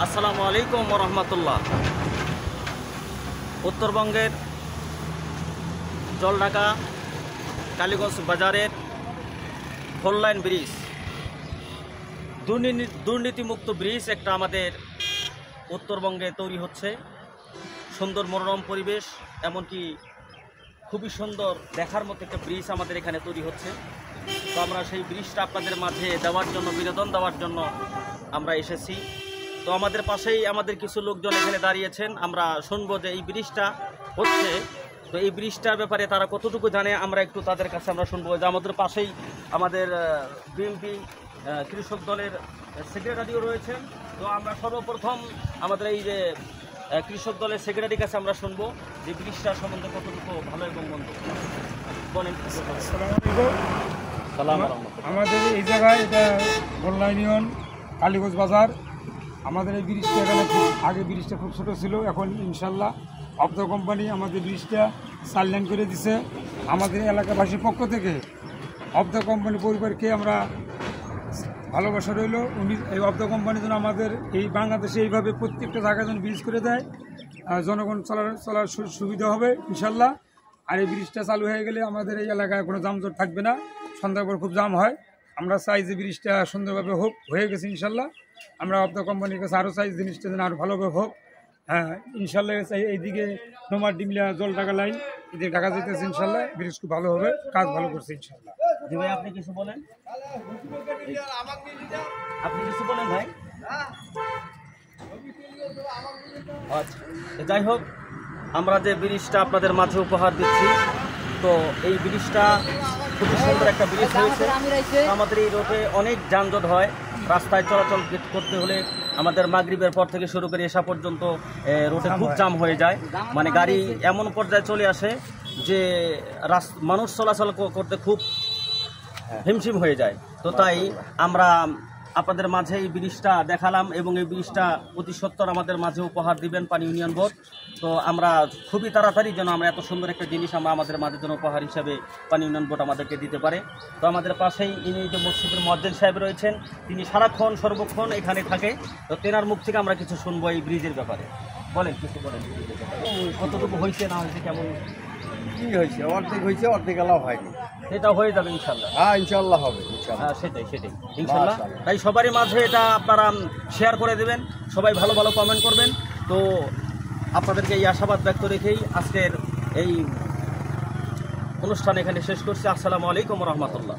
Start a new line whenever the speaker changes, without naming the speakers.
আসসালামু আলাইকুম রহমতুল্লাহ। উত্তরবঙ্গের জলঢাকা কালীগঞ্জ বাজারের ফোরলাইন ব্রিজ, দুর্নীতিমুক্ত ব্রিজ একটা আমাদের উত্তরবঙ্গে তৈরি হচ্ছে। সুন্দর মনোরম পরিবেশ, এমনকি খুবই সুন্দর দেখার মতো একটা ব্রিজ আমাদের এখানে তৈরি হচ্ছে। তো আমরা সেই ব্রিজটা আপনাদের মাঝে দেওয়ার জন্য, বিনোদন দেওয়ার জন্য আমরা এসেছি। তো আমাদের পাশেই আমাদের কিছু লোকজন এখানে দাঁড়িয়েছেন। আমরা শুনবো যে এই ব্রিজটা হচ্ছে, তো এই ব্রিজটার ব্যাপারে তারা কতটুকু জানে আমরা একটু তাদের কাছে আমরা শুনবো। যে আমাদের পাশেই আমাদের বিএনপি কৃষক দলের সেক্রেটারিও রয়েছেন। তো আমরা সর্বপ্রথম আমাদের এই যে কৃষক দলের সেক্রেটারির কাছে আমরা শুনবো যে ব্রিজটা সম্বন্ধে কতটুকু ভালো এবং মন্দ বলেন।
আমাদের এই জায়গায় এটা বল্লা ইউনিয়ন কালীগঞ্জ বাজার। আমাদের এই ব্রিজটা এখানে আগে ব্রিজটা খুব ছোটো ছিল, এখন ইনশাল্লাহ অব্দ কোম্পানি আমাদের ব্রিজটা 4 লেন করে দিছে। আমাদের এলাকাবাসীর পক্ষ থেকে অব্দ কোম্পানি পরিবারকে আমরা ভালোবাসা রইল। উনি এই অব্দ কোম্পানির জন্য আমাদের এই বাংলাদেশে এইভাবে প্রত্যেকটা জায়গায় যেন ব্রিজ করে দেয়, জনগণ চলার সুবিধা হবে ইনশাল্লাহ। আর এই ব্রিজটা চালু হয়ে গেলে আমাদের এই এলাকায় কোনো যানজট থাকবে না। সন্ধ্যার পর খুব জাম হয়। আমরা চাই যে ব্রিজটা সুন্দরভাবে হোক, হয়ে গেছে ইনশাল্লাহ। আমরা অব্দ কোম্পানির কাছে আরও চাই জিনিসটা যেন আরও ভালোভাবে হোক। হ্যাঁ ইনশাল্লাহ চাই। এইদিকে নোমার ডিমলা জলঢাকা লাইন এদিকে ঢাকা যেতেছে ইনশাল্লাহ। ব্রিজ খুব ভালো হবে, কাজ ভালো করছে ইনশাল্লাহ।
জি ভাই, আপনি কিছু বলেন। আপনি কিছু বলেন ভাই। আচ্ছা, যাই হোক, আমরা যে ব্রিজটা আপনাদের মাঝে উপহার দিচ্ছি, তো এই ব্রিজটা খুব সুন্দর একটা ব্রিজ হয়েছে। আমাদের এই রোডে অনেক যানজট হয়, রাস্তায় চলাচল করতে হলে আমাদের মাগরিবের পর থেকে শুরু করে এসা পর্যন্ত রোডে খুব জাম হয়ে যায়। মানে গাড়ি এমন পর্যায়ে চলে আসে যে মানুষ চলাচল করতে খুব হিমশিম হয়ে যায়। তো তাই আমরা আপনাদের মাঝে এই ব্রিজটা দেখালাম এবং এই ব্রিজটা অতি সত্বর আমাদের মাঝে উপহার দিবেন পানি ইউনিয়ন বোর্ড। তো আমরা খুবই তাড়াতাড়ি যেন আমরা এত সুন্দর একটা জিনিস আমরা আমাদের মাঝে যেন উপহার হিসাবে পানি ইউনিয়ন বোর্ড আমাদেরকে দিতে পারে। তো আমাদের পাশেই ইনি যে মসজিদের মুয়াজ্জিন সাহেব রয়েছেন, তিনি সারাক্ষণ সর্বক্ষণ এখানে থাকে। তো তেনার মুখ থেকে আমরা কিছু শুনবো এই ব্রিজের ব্যাপারে। বলেন, কিছু বলেন। কতটুকু হয়েছে না হয়েছে, কেমন
কি হয়েছে? অর্ধেক হয়েছে, অর্ধেক এলাও হয়নি।
সেটা হয়ে যাবে ইনশাল্লাহ।
হ্যাঁ ইনশাল্লাহ হবে।
হ্যাঁ সেটাই ইনশাল্লাহ। তাই সবারই মাঝে এটা আপনারা শেয়ার করে দেবেন, সবাই ভালো ভালো কমেন্ট করবেন। তো আপনাদেরকে এই আশাবাদ ব্যক্ত রেখেই আজকের এই অনুষ্ঠান এখানে শেষ করছি। আসসালামু আলাইকুম রহমতুল্লাহ।